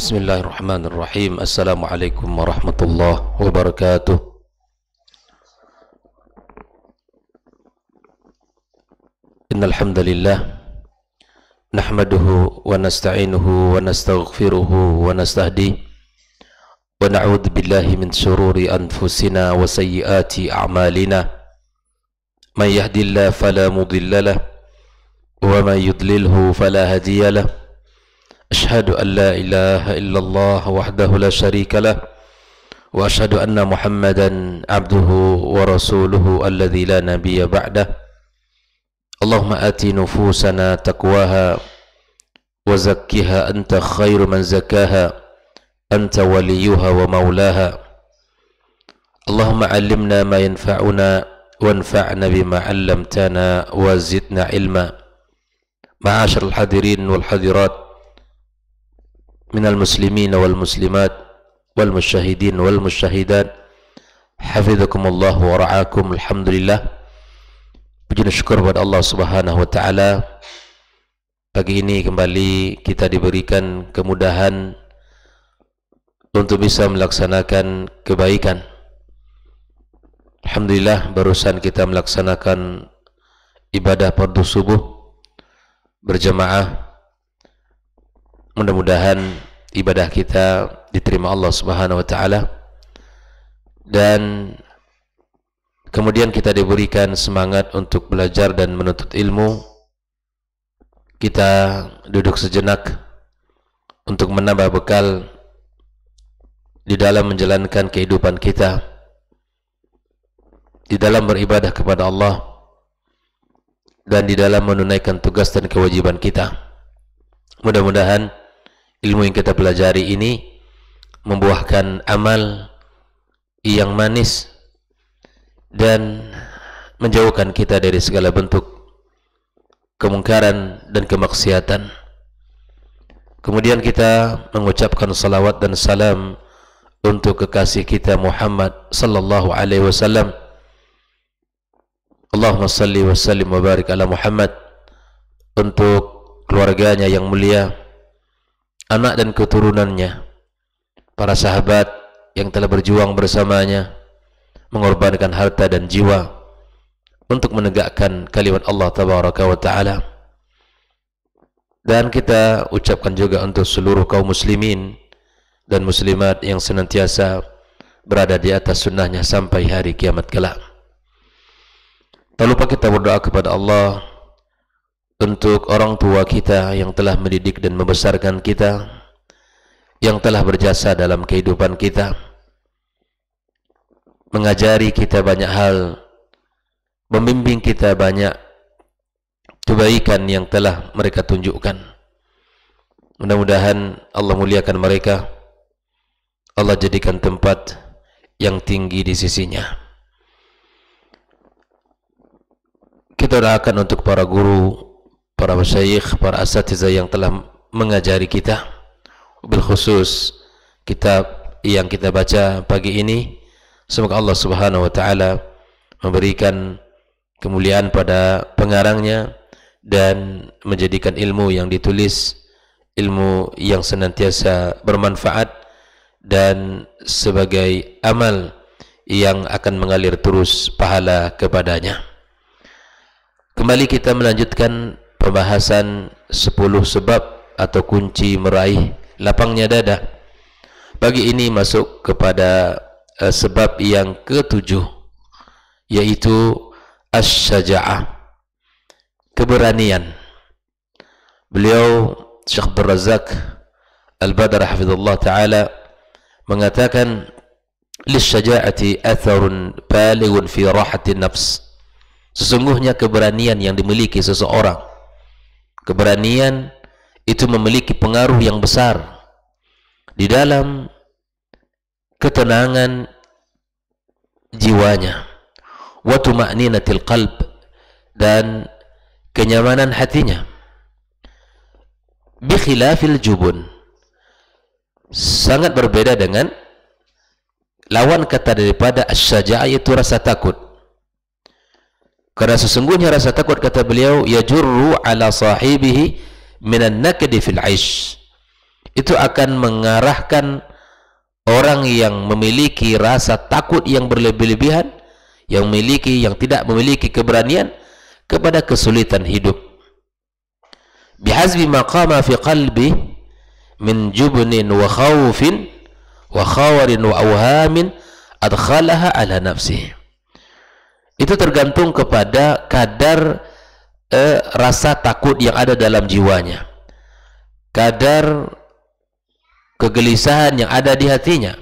Bismillahirrahmanirrahim. Assalamualaikum warahmatullahi wabarakatuh. Innal hamdalillah nahmaduhu wa nasta'inuhu wa nastaghfiruhu wa nastahdi wa na'udzu billahi min shururi anfusina wa sayyiati a'malina. May yahdihillahu fala mudilla lahu wa may yudlilhu fala hadiya lahu. أشهد أن لا إله إلا الله وحده لا شريك له وأشهد أن محمدا عبده ورسوله الذي لا نبي بعده. اللهم آت نفوسنا تقواها وزكها أنت خير من زكاها أنت وليها ومولاها. اللهم علمنا ما ينفعنا وانفعنا بما علمتنا وزدنا علما. معاشر الحاضرين والحاضرات minal muslimin wal muslimat wal musyahidin wal musyahidat, hafizakumullah wa ra'akum. Alhamdulillah, puji dan syukur kepada Allah Subhanahu wa taala. Pagi ini kembali kita diberikan kemudahan untuk bisa melaksanakan kebaikan. Alhamdulillah, barusan kita melaksanakan ibadah fardu subuh berjamaah. Mudah-mudahan ibadah kita diterima Allah Subhanahu wa taala, dan kemudian kita diberikan semangat untuk belajar dan menuntut ilmu. Kita duduk sejenak untuk menambah bekal di dalam menjalankan kehidupan kita, di dalam beribadah kepada Allah, dan di dalam menunaikan tugas dan kewajiban kita. Mudah-mudahan ilmu yang kita pelajari ini membuahkan amal yang manis dan menjauhkan kita dari segala bentuk kemungkaran dan kemaksiatan. Kemudian kita mengucapkan salawat dan salam untuk kekasih kita Muhammad sallallahu alaihi wasallam. Allahumma salli wa sallim wa barik ala Muhammad, untuk keluarganya yang mulia, anak dan keturunannya, para sahabat yang telah berjuang bersamanya, mengorbankan harta dan jiwa untuk menegakkan kalimat Allah tabaraka wa ta'ala. Dan kita ucapkan juga untuk seluruh kaum muslimin dan muslimat yang senantiasa berada di atas sunnahnya sampai hari kiamat kelak. Tak lupa kita berdoa kepada Allah untuk orang tua kita yang telah mendidik dan membesarkan kita, yang telah berjasa dalam kehidupan kita, mengajari kita banyak hal, membimbing kita banyak kebaikan yang telah mereka tunjukkan. Mudah-mudahan Allah muliakan mereka, Allah jadikan tempat yang tinggi di sisinya. Kita doakan untuk para guru, para masyayikh, para asatizah yang telah mengajari kita, bil khusus kitab yang kita baca pagi ini. Semoga Allah Subhanahu wa taala memberikan kemuliaan pada pengarangnya dan menjadikan ilmu yang ditulis ilmu yang senantiasa bermanfaat dan sebagai amal yang akan mengalir terus pahala kepadanya. Kembali kita melanjutkan pembahasan 10 sebab atau kunci meraih lapangnya dada. Pagi ini masuk kepada sebab yang ke-7, yaitu asy-syaja'ah, keberanian. Beliau Syekh Abdul Razak Al-Badr hafizallahu taala mengatakan, lisyaja'ati atharun balighun fi rahatin nafs. Sesungguhnya keberanian yang dimiliki seseorang, keberanian itu memiliki pengaruh yang besar di dalam ketenangan jiwanya, wa tuma'ninatil qalb, dan kenyamanan hatinya. Bi khilafil jubun, sangat berbeda dengan lawan kata daripada asy-syaja'ah, yaitu rasa takut. Karena sesungguhnya rasa takut, kata beliau, yajurru ala sahibihi minan nakdi fil aish, itu akan mengarahkan orang yang memiliki rasa takut yang berlebih-lebihan, yang tidak memiliki keberanian, kepada kesulitan hidup. Bihazbi maqama fi qalbi min jubnin wa khawfin wa khawarin wa awhamin adkhalaha ala nafsihi. Itu tergantung kepada kadar rasa takut yang ada dalam jiwanya, kadar kegelisahan yang ada di hatinya.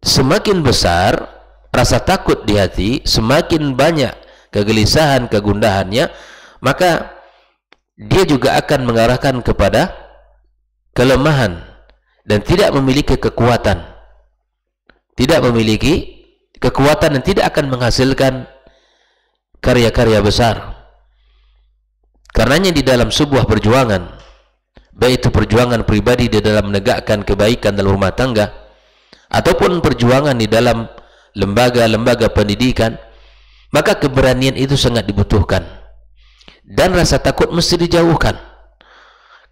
Semakin besar rasa takut di hati, semakin banyak kegelisahan, kegundahannya, maka dia juga akan mengarahkan kepada kelemahan dan tidak memiliki kekuatan. Tidak memiliki kekuatan dan tidak akan menghasilkan karya-karya besar. Karenanya di dalam sebuah perjuangan, baik itu perjuangan pribadi di dalam menegakkan kebaikan dalam rumah tangga, ataupun perjuangan di dalam lembaga-lembaga pendidikan, maka keberanian itu sangat dibutuhkan. Dan rasa takut mesti dijauhkan.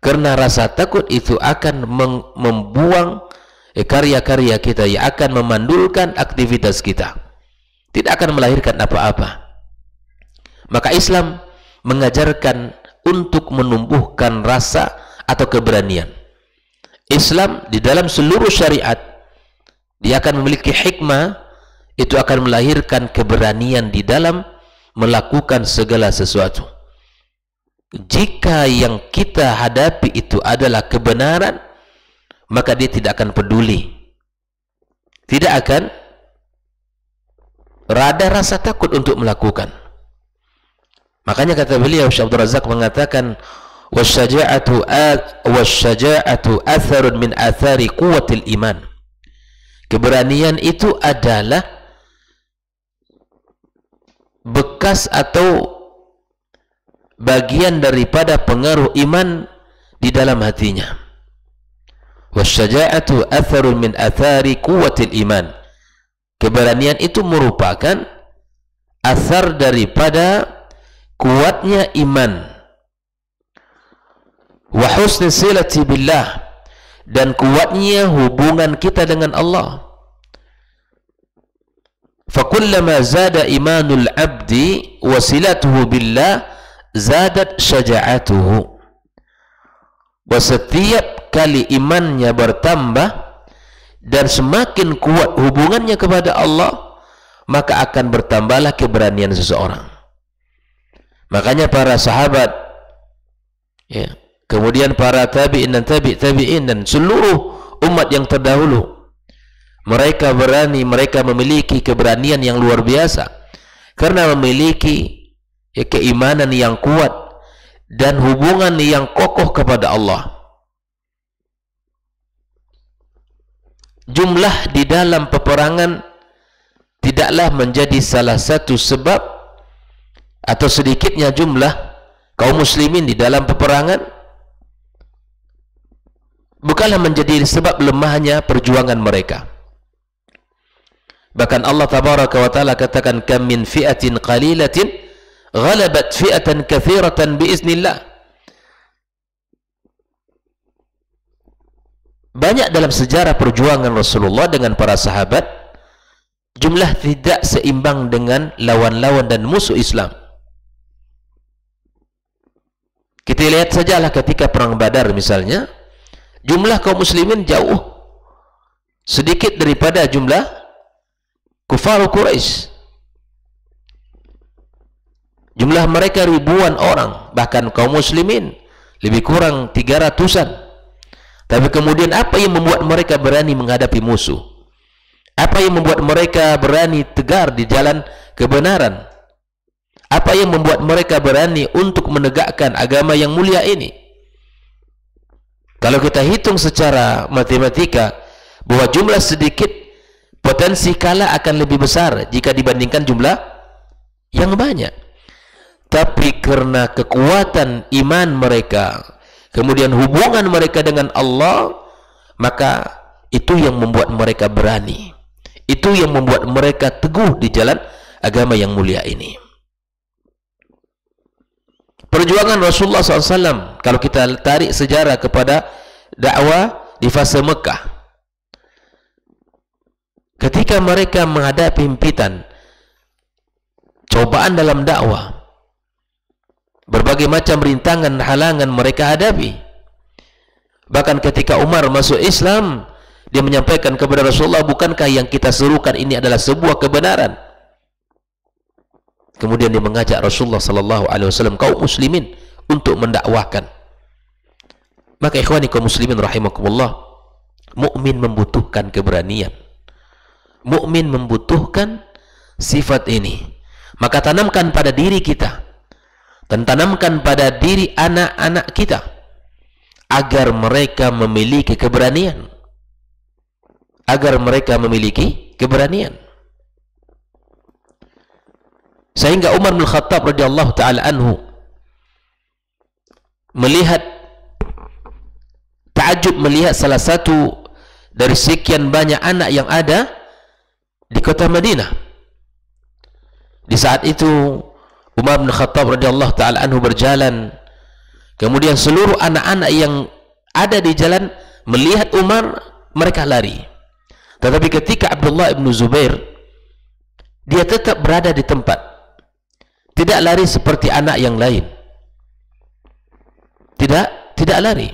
Karena rasa takut itu akan membuang karya-karya kita, yang akan memandulkan aktivitas kita, tidak akan melahirkan apa-apa. Maka Islam mengajarkan untuk menumbuhkan rasa atau keberanian. Islam di dalam seluruh syariat, dia akan memiliki hikmah, itu akan melahirkan keberanian di dalam melakukan segala sesuatu. Jika yang kita hadapi itu adalah kebenaran, maka dia tidak akan peduli, tidak akan rada rasa takut untuk melakukan. Makanya kata beliau, Syekh Abdul Razak mengatakan, wasyaja'atu atharun min athari quwwatil iman. Keberanian itu adalah bekas atau bagian daripada pengaruh iman di dalam hatinya. Wasyaja'atu atharun min athari quwwatil iman. Keberanian itu merupakan asar daripada kuatnya iman. Wa husni silati billah, dan kuatnya hubungan kita dengan Allah. Fakullama zada imanul abdi wa silatuhu billah zadat syaja'atuhu. Wa setiap kali imannya bertambah dan semakin kuat hubungannya kepada Allah, maka akan bertambahlah keberanian seseorang. Makanya para sahabat, ya, kemudian para tabi'in dan tabi'in dan seluruh umat yang terdahulu, mereka berani, mereka memiliki keberanian yang luar biasa karena memiliki keimanan yang kuat dan hubungan yang kokoh kepada Allah. Jumlah di dalam peperangan tidaklah menjadi salah satu sebab, atau sedikitnya jumlah kaum muslimin di dalam peperangan bukanlah menjadi sebab lemahnya perjuangan mereka. Bahkan Allah tabaraka wa ta'ala katakan, kam min fi'atin qalilatin ghalabat fi'atan katsiratan biiznillah. Banyak dalam sejarah perjuangan Rasulullah dengan para sahabat, jumlah tidak seimbang dengan lawan-lawan dan musuh Islam. Kita lihat sajalah ketika perang Badar misalnya, jumlah kaum muslimin jauh sedikit daripada jumlah kufar Quraisy. Jumlah mereka ribuan orang, bahkan kaum muslimin lebih kurang 300-an. Tapi kemudian apa yang membuat mereka berani menghadapi musuh? Apa yang membuat mereka berani tegar di jalan kebenaran? Apa yang membuat mereka berani untuk menegakkan agama yang mulia ini? Kalau kita hitung secara matematika, bahwa jumlah sedikit, potensi kalah akan lebih besar jika dibandingkan jumlah yang banyak. Tapi karena kekuatan iman mereka, kemudian hubungan mereka dengan Allah, maka itu yang membuat mereka berani. Itu yang membuat mereka teguh di jalan agama yang mulia ini. Perjuangan Rasulullah SAW, kalau kita tarik sejarah kepada dakwah di fase Mekah, ketika mereka menghadapi himpitan, cobaan dalam dakwah, berbagai macam rintangan, halangan mereka hadapi. Bahkan ketika Umar masuk Islam, dia menyampaikan kepada Rasulullah, bukankah yang kita serukan ini adalah sebuah kebenaran? Kemudian dia mengajak Rasulullah SAW, kaum muslimin, untuk mendakwahkan. Maka ikhwani kaum muslimin rahimakumullah, mukmin membutuhkan keberanian, mukmin membutuhkan sifat ini. Maka tanamkan pada diri kita dan tanamkan pada diri anak-anak kita agar mereka memiliki keberanian, agar mereka memiliki keberanian. Sehingga Umar bin Khattab radhiyallahu taala anhu takjub melihat salah satu dari sekian banyak anak yang ada di kota Madinah. Di saat itu Umar bin Khattab radhiyallahu taala anhu berjalan, kemudian seluruh anak-anak yang ada di jalan melihat Umar, mereka lari. Tetapi ketika Abdullah bin Zubair, dia tetap berada di tempat, tidak lari seperti anak yang lain, tidak lari.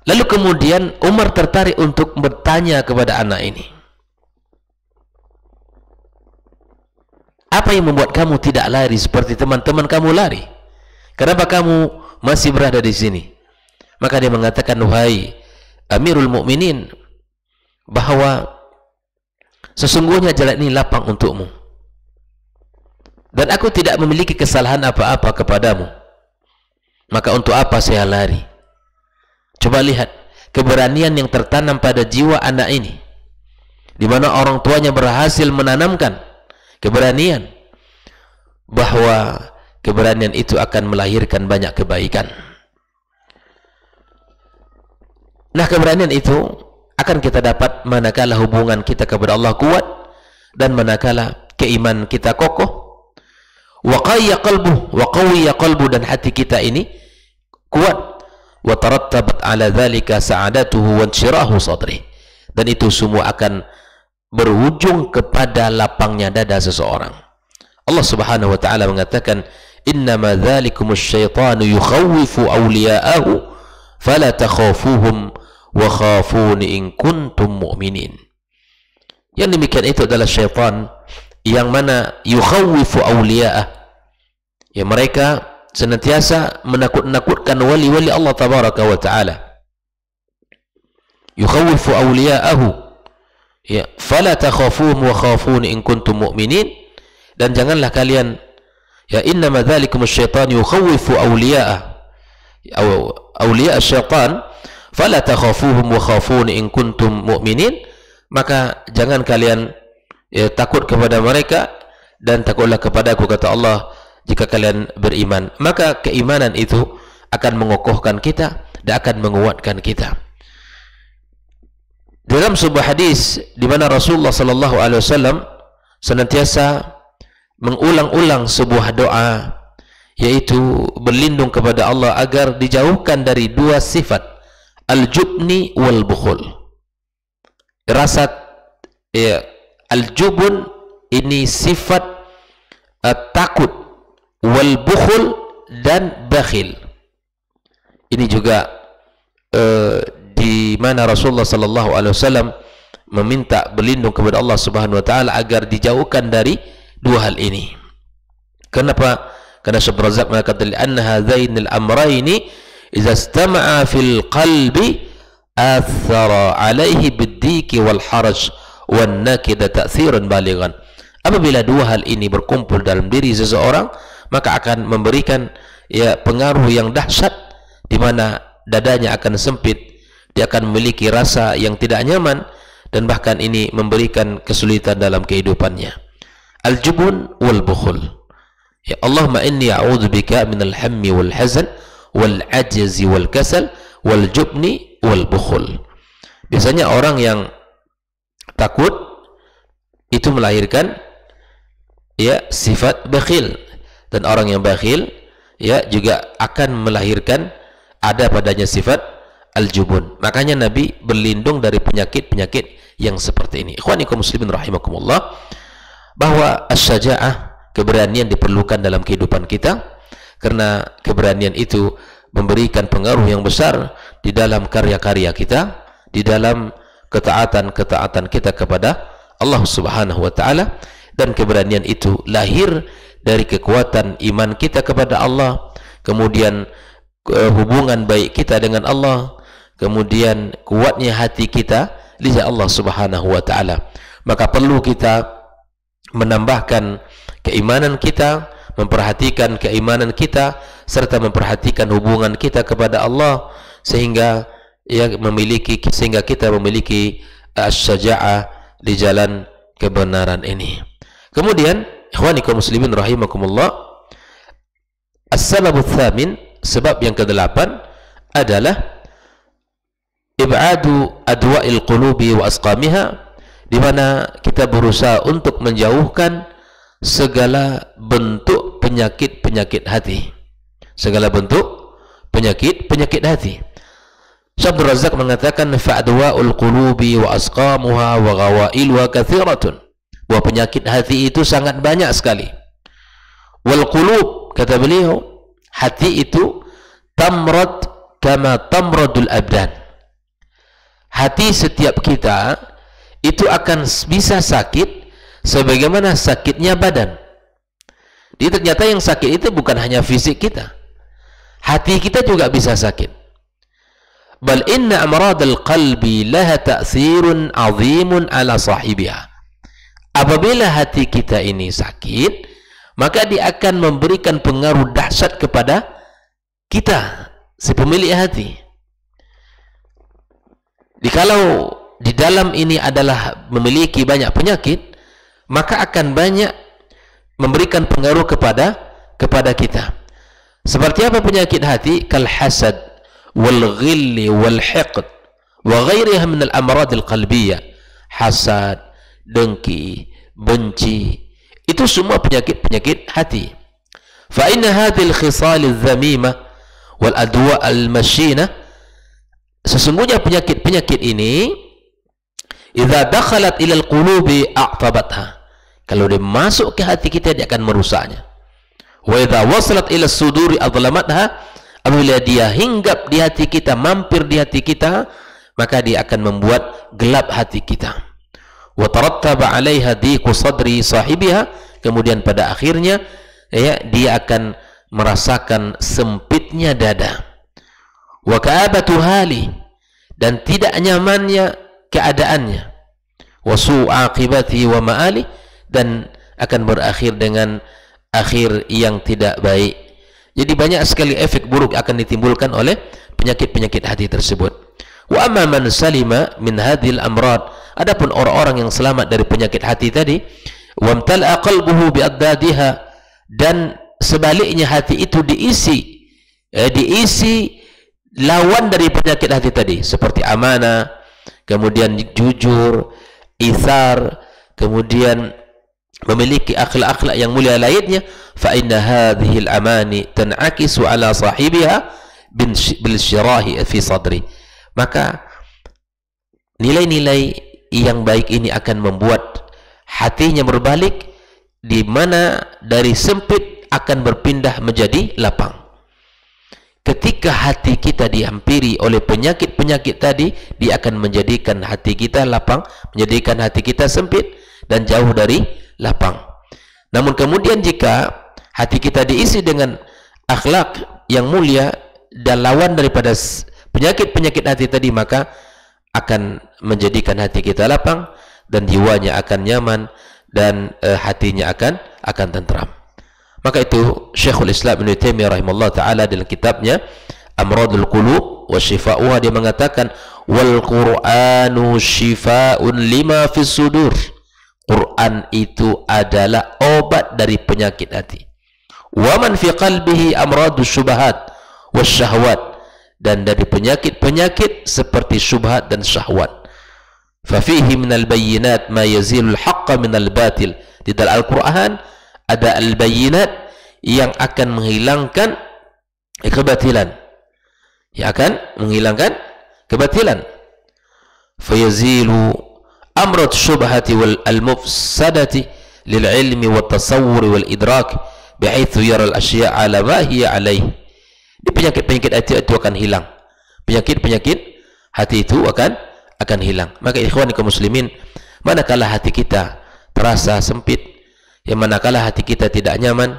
Lalu kemudian Umar tertarik untuk bertanya kepada anak ini, apa yang membuat kamu tidak lari seperti teman-teman kamu lari? Kenapa kamu masih berada di sini? Maka dia mengatakan, wahai Amirul Mukminin, bahwa sesungguhnya jalan ini lapang untukmu, dan aku tidak memiliki kesalahan apa-apa kepadamu. Maka untuk apa saya lari? Coba lihat keberanian yang tertanam pada jiwa anak ini, di mana orang tuanya berhasil menanamkan keberanian, bahwa keberanian itu akan melahirkan banyak kebaikan. Nah, keberanian itu akan kita dapat manakala hubungan kita kepada Allah kuat, dan manakala keimanan kita kokoh, wa qawiyya qalbu, dan hati kita ini kuat, wa tarattabat ala dzalika sa'adatuhu wa insyirahu sadri, dan itu semua akan berujung kepada lapangnya dada seseorang. Allah Subhanahu wa taala mengatakan, innama dzalikumus syaitanu yukhawwifu awliya'ahu fala takhafuhum wa khafuni in kuntum mu'minin. Yang demikian itu adalah syaitan yang mana yukhawwifu awliya'ah, ya, mereka senantiasa menakut-nakutkan wali-wali Allah tabaraka wa taala. Yukhawwifu awliya'ahu, ya, fala takhafuhum wa khafuni in kuntum mu'minin, dan janganlah kalian, ya, innama dzalikumus syaitan yukhawwifu awliya'ah, awliya' syaitan, fala takhafuhum wa khafuni in kuntum mu'minin, maka jangan kalian, ya, takut kepada mereka, dan takutlah kepadaku, kata Allah, jika kalian beriman. Maka keimanan itu akan mengokohkan kita dan akan menguatkan kita. Dalam sebuah hadis di mana Rasulullah sallallahu alaihi wasallam senantiasa mengulang-ulang sebuah doa, yaitu berlindung kepada Allah agar dijauhkan dari dua sifat, al-jubni wal bukhul. Rasa, ya, al-jubun ini sifat takut, wal bukhul dan bakhil. Ini juga di mana Rasulullah sallallahu alaihi wasallam meminta berlindung kepada Allah Subhanahu wa taala agar dijauhkan dari dua hal ini. Kenapa? Karena Syekh Razak mengatakan, anna hadzainil amrayni idza istama'a fil qalbi athara alaihi bid-diki wal haraj wan nakida ta'thiran balighan. Apabila dua hal ini berkumpul dalam diri seseorang, maka akan memberikan, ya, pengaruh yang dahsyat, di mana dadanya akan sempit, dia akan memiliki rasa yang tidak nyaman, dan bahkan ini memberikan kesulitan dalam kehidupannya. Al-jubun wal bukhul. Ya, Allahumma inni a'udzubika minal hammi wal hazan wal ajzi wal kasal wal jubni wal bukhul. Biasanya orang yang takut itu melahirkan, ya, sifat bakhil, dan orang yang bakhil ya juga akan melahirkan ada padanya sifat al-jubun. Makanya Nabi berlindung dari penyakit-penyakit yang seperti ini. Ikhwani kaum muslimin rahimakumullah, bahwa as-syaja'ah, keberanian diperlukan dalam kehidupan kita, karena keberanian itu memberikan pengaruh yang besar di dalam karya-karya kita, di dalam ketaatan-ketaatan kita kepada Allah Subhanahu wa taala, dan keberanian itu lahir dari kekuatan iman kita kepada Allah, kemudian hubungan baik kita dengan Allah, kemudian kuatnya hati kita lillahi Allah Subhanahu wa taala. Maka perlu kita menambahkan keimanan kita, memperhatikan keimanan kita, serta memperhatikan hubungan kita kepada Allah, sehingga kita memiliki as-syaja'ah di jalan kebenaran ini. Kemudian ikhwani kaum muslimin rahimakumullah, as-sababu tsamin, sebab yang ke-8 adalah ib'adu adwa'il qulubi wa asqamiha, di mana kita berusaha untuk menjauhkan segala bentuk penyakit-penyakit hati. Segala bentuk penyakit-penyakit hati. Syekh Abdul Razak mengatakan fa'adwa'ul qulubi wa asqamuha wa ghawailuha katsiratun, bahwa penyakit hati itu sangat banyak sekali. Wal qulub, kata beliau, hati itu tamrad kama tamradul abdan. Hati setiap kita itu akan bisa sakit sebagaimana sakitnya badan. Jadi ternyata yang sakit itu bukan hanya fisik kita, hati kita juga bisa sakit. Bal inna amradal qalbi laha ta'thirun 'azimun 'ala sahibiha. Apabila hati kita ini sakit, maka dia akan memberikan pengaruh dahsyat kepada kita, si pemilik hati. Jikalau di dalam ini adalah memiliki banyak penyakit, maka akan banyak memberikan pengaruh kepada kita. Seperti apa penyakit hati? Kal hasad wal ghilli wal hiqd wa ghairiha min al amrad al qalbiyah. Hasad, dengki, benci, itu semua penyakit-penyakit hati. Fa inna hadhihi al khisal al dhamimah wal adwa al mashina, sesungguhnya penyakit-penyakit ini idza dakhalat ila al qulubi a'tabatha, kalau dia masuk ke hati kita dia akan merusaknya. Wa idza wasalat ila suduri adlamatha, apabila dia hinggap di hati kita, mampir di hati kita, maka dia akan membuat gelap hati kita. Wa tarattaba 'alaiha dhiqu sadri sahibiha, kemudian pada akhirnya ya, dia akan merasakan sempitnya dada. Wa ka'abatu hali, dan tidak nyamannya keadaannya. Wa su'aqibati wa ma'ali, dan akan berakhir dengan akhir yang tidak baik. Jadi banyak sekali efek buruk akan ditimbulkan oleh penyakit-penyakit hati tersebut. Wa amma man salima min hadhil amrad, adapun orang-orang yang selamat dari penyakit hati tadi, wa amtala'a qalbuhu bi addadiha, dan sebaliknya hati itu diisi lawan dari penyakit hati tadi, seperti amanah, kemudian jujur, ithar, kemudian memiliki akhlak-akhlak yang mulia lainnya. Fa inna hadhihi al-amani tan'akisu ala sahibiha bil syirahi fi sadri, maka nilai-nilai yang baik ini akan membuat hatinya berbalik, di mana dari sempit akan berpindah menjadi lapang. Ketika hati kita dihampiri oleh penyakit-penyakit tadi, dia akan menjadikan hati kita lapang, menjadikan hati kita sempit dan jauh dari lapang. Namun kemudian jika hati kita diisi dengan akhlak yang mulia dan lawan daripada penyakit-penyakit hati tadi, maka akan menjadikan hati kita lapang dan jiwanya akan nyaman dan hatinya akan tentram. Maka itu Syekhul Islam Ibnu Taimiyah rahimahullah taala dalam kitabnya Amradul Qulub wa Shifa'uha, dia mengatakan wal Qur'anu shifa'un lima fis sudur. Quran itu adalah obat dari penyakit hati. Wa man fi qalbihi amradus syubhat wasyahwat, dan dari penyakit-penyakit seperti syubhat dan syahwat. Fa fihi minal bayyinat ma yazilul haqqa minal batil. Di dalam Al-Qur'an ada al-bayyinat yang akan menghilangkan kebatilan, yang akan menghilangkan kebatilan. Fayazilu amrat syubhati wal al-mufsadati lil ilmi wat tasawwur wal idrak bihaitsu yara al asya' ala ma hiya alaih. Di penyakit-penyakit hati itu akan hilang. Penyakit-penyakit hati itu akan hilang. Maka ikhwani kaum muslimin, manakala hati kita terasa sempit, yang manakala hati kita tidak nyaman,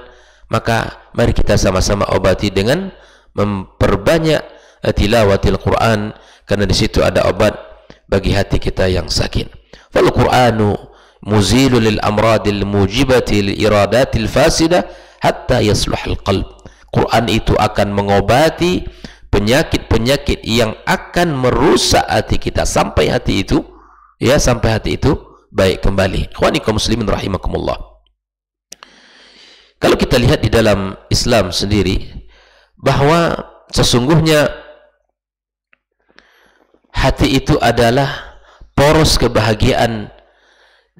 maka mari kita sama-sama obati dengan memperbanyak tilawatil Quran, karena di situ ada obat bagi hati kita yang sakit. Fal Quranu muzilu lil amradil mujibati lil iradatil fasida hatta yasluhal qalb. Quran itu akan mengobati penyakit-penyakit yang akan merusak hati kita sampai hati itu baik kembali. Ikhwani kaum muslimin rahimakumullah. Kalau kita lihat di dalam Islam sendiri, bahwa sesungguhnya hati itu adalah poros kebahagiaan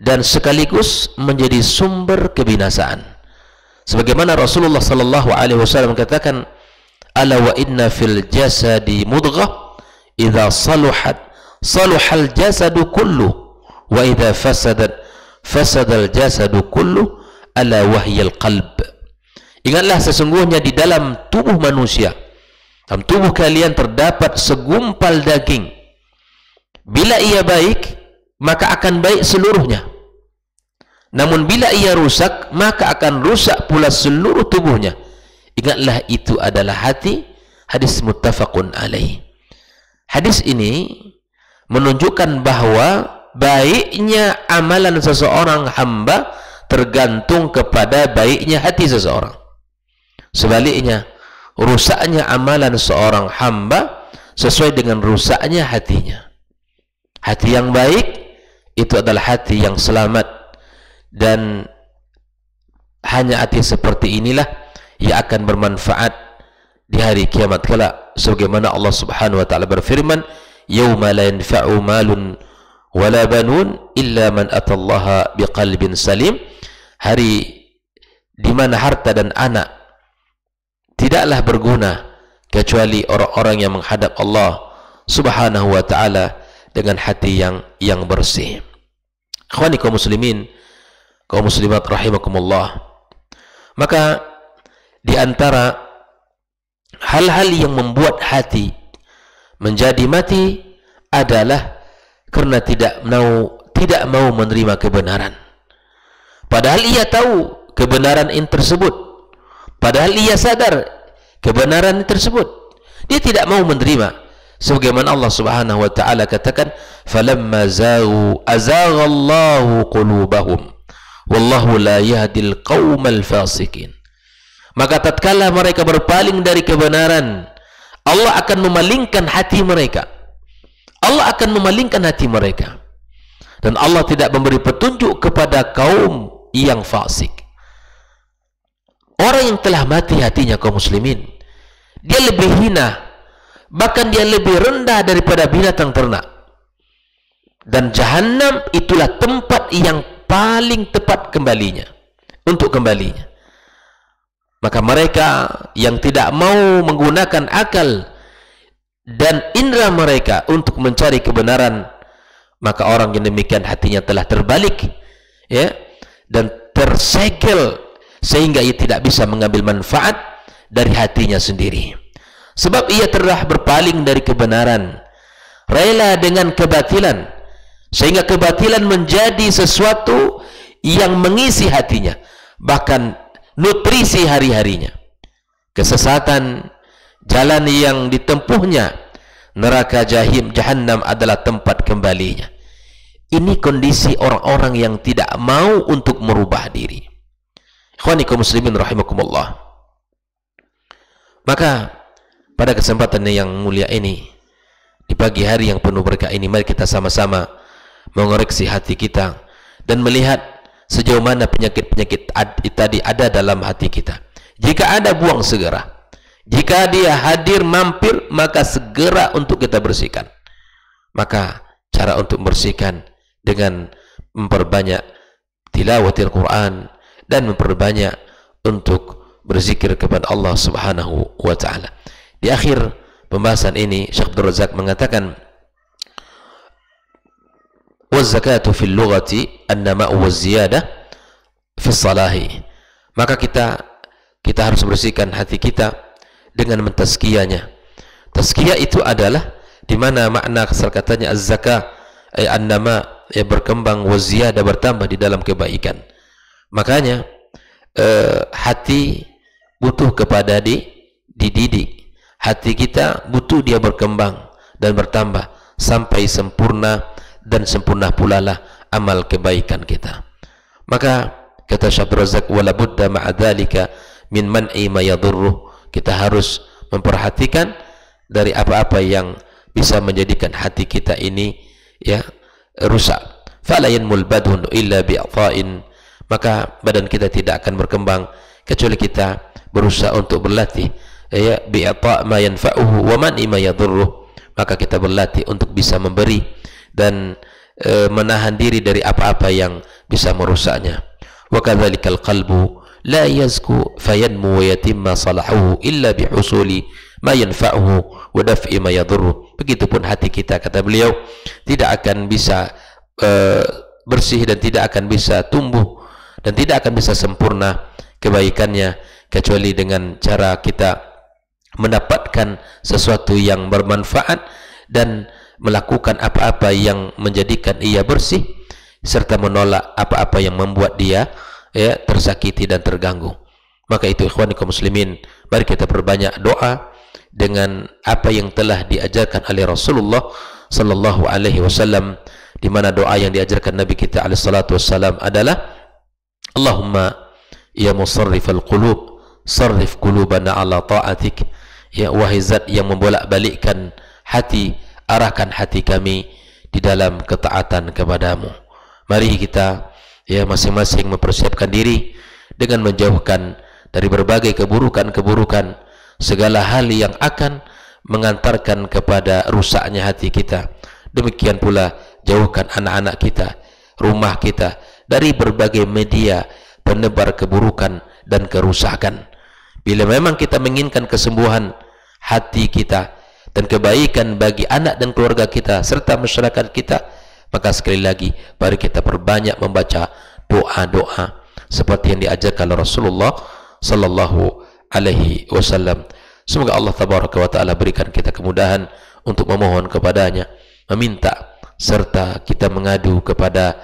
dan sekaligus menjadi sumber kebinasaan. Sebagaimana Rasulullah sallallahu alaihi wasallam katakan, ala wa inna fil jasadi mudghah idza saluhat saluhal jasadu kullu wa idza fasadat fasadal jasadu kullu ala wahyal qalb. Ingatlah sesungguhnya di dalam tubuh manusia, dalam tubuh kalian terdapat segumpal daging. Bila ia baik, maka akan baik seluruhnya. Namun bila ia rusak, maka akan rusak pula seluruh tubuhnya. Ingatlah itu adalah hati. Hadis muttafaqun alaih. Hadis ini menunjukkan bahwa baiknya amalan seseorang hamba tergantung kepada baiknya hati seseorang. Sebaliknya, rusaknya amalan seorang hamba sesuai dengan rusaknya hatinya. Hati yang baik itu adalah hati yang selamat, dan hanya hati seperti inilah yang akan bermanfaat di hari kiamat kelak, sebagaimana Allah Subhanahu wa taala berfirman, yauma la yanfa'u malun wala banun illa man atallaha biqalbin salim. Hari di mana harta dan anak tidaklah berguna kecuali orang-orang yang menghadap Allah Subhanahu wa taala dengan hati yang bersih. Ikhwani kaum muslimin, kaum muslimat rahimakumullah. Maka di antara hal-hal yang membuat hati menjadi mati adalah karena tidak mau menerima kebenaran. Padahal ia tahu kebenaran ini tersebut. Padahal ia sadar kebenaran tersebut. Dia tidak mau menerima. Sebagaimana Allah Subhanahu wa taala katakan, falamma zaghu azaghallahu qulubahum wallahu la yahdil qaumal fasikin. Maka tatkala mereka berpaling dari kebenaran, Allah akan memalingkan hati mereka. Allah akan memalingkan hati mereka. Dan Allah tidak memberi petunjuk kepada kaum yang fasik. Orang yang telah mati hatinya kaum muslimin, dia lebih hina, bahkan dia lebih rendah daripada binatang ternak. Dan jahanam itulah tempat yang paling tepat kembalinya, untuk kembalinya. Maka mereka yang tidak mau menggunakan akal dan indera mereka untuk mencari kebenaran, maka orang yang demikian hatinya telah terbalik, ya, dan tersegel sehingga ia tidak bisa mengambil manfaat dari hatinya sendiri. Sebab ia telah berpaling dari kebenaran, rela dengan kebatilan, sehingga kebatilan menjadi sesuatu yang mengisi hatinya, bahkan nutrisi hari-harinya. Kesesatan, jalan yang ditempuhnya, neraka jahannam adalah tempat kembalinya. Ini kondisi orang-orang yang tidak mau untuk merubah diri. Ikhwani kaum muslimin rahimakumullah. Maka pada kesempatan yang mulia ini, di pagi hari yang penuh berkah ini, mari kita sama-sama mengoreksi hati kita dan melihat sejauh mana penyakit-penyakit tadi ada dalam hati kita. Jika ada, buang segera. Jika dia hadir mampir, maka segera untuk kita bersihkan. Maka cara untuk membersihkan dengan memperbanyak tilawatil Quran dan memperbanyak untuk berzikir kepada Allah Subhanahu wa taala. Di akhir pembahasan ini Syekh Abdul Razak mengatakan, "Waz-zakatu fil lughati an-nama'u waz-ziyadah fi salahi." Maka kita harus bersihkan hati kita dengan mentazkiyahnya. Tazkiyah itu adalah di mana makna asal katanya az-zakah ay an-nama, ya berkembang, waz-ziyadah bertambah di dalam kebaikan. Makanya hati butuh kepada dididik. Hati kita butuh dia berkembang dan bertambah sampai sempurna, dan sempurna pula lah amal kebaikan kita. Maka kata Syekh Abdul Razak, wala budda ma'a dzalika min man'i ma yadurruh. Kita harus memperhatikan dari apa-apa yang bisa menjadikan hati kita ini ya rusak. Fala yanmul badun illa bi'ata'in. Maka badan kita tidak akan berkembang kecuali kita berusaha untuk berlatih ya bi'ata' ma yanfa'uhu wa man'i ma yadurruh. Maka kita berlatih untuk bisa memberi dan menahan diri dari apa-apa yang bisa merusaknya. Wa kadzalikal qalbu la yazku fayanmu wa yatimma salahuhu illa bihusuli ma yanfa'uhu wa daf'i ma yadurruh. Begitupun hati kita, kata beliau, tidak akan bisa bersih dan tidak akan bisa tumbuh dan tidak akan bisa sempurna kebaikannya kecuali dengan cara kita mendapatkan sesuatu yang bermanfaat dan melakukan apa-apa yang menjadikan ia bersih, serta menolak apa-apa yang membuat dia ya tersakiti dan terganggu. Maka itu ikhwani kaum muslimin, mari kita perbanyak doa dengan apa yang telah diajarkan oleh Rasulullah sallallahu alaihi wasallam, di mana doa yang diajarkan Nabi kita alaihi salatu wasallam adalah Allahumma ya musarrifal qulub sarrif qulubana ala ta'atik. Ya wahai zat yang membolak-balikkan hati, arahkan hati kami di dalam ketaatan kepadamu. Mari kita ya masing-masing mempersiapkan diri dengan menjauhkan dari berbagai keburukan-keburukan, segala hal yang akan mengantarkan kepada rusaknya hati kita. Demikian pula jauhkan anak-anak kita, rumah kita dari berbagai media penebar keburukan dan kerusakan. Bila memang kita menginginkan kesembuhan hati kita dan kebaikan bagi anak dan keluarga kita serta masyarakat kita, maka sekali lagi mari kita perbanyak membaca doa-doa seperti yang diajarkan Rasulullah sallallahu alaihi wasallam. Semoga Allah tabaraka wa taala berikan kita kemudahan untuk memohon kepadanya, meminta serta kita mengadu kepada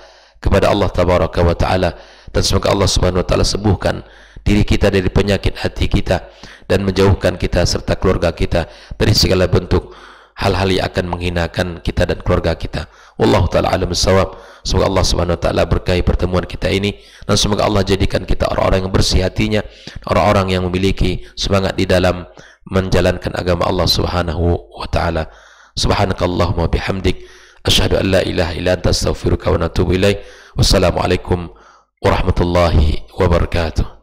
Allah tabaraka wa taala, dan semoga Allah subhanahu wa taala sembuhkan diri kita dari penyakit hati kita dan menjauhkan kita serta keluarga kita dari segala bentuk hal-hal yang akan menghinakan kita dan keluarga kita. Wallahu taala alam bissawab. Semoga Allah subhanahu wa taala berkahi pertemuan kita ini, dan semoga Allah jadikan kita orang-orang yang bersih hatinya, orang-orang yang memiliki semangat di dalam menjalankan agama Allah subhanahu wa taala. Subhanakallahumma bihamdik asyhadu an la ilaha illa anta astaghfiruka wa atubu ilaik. Wassalamualaikum warahmatullahi wabarakatuh.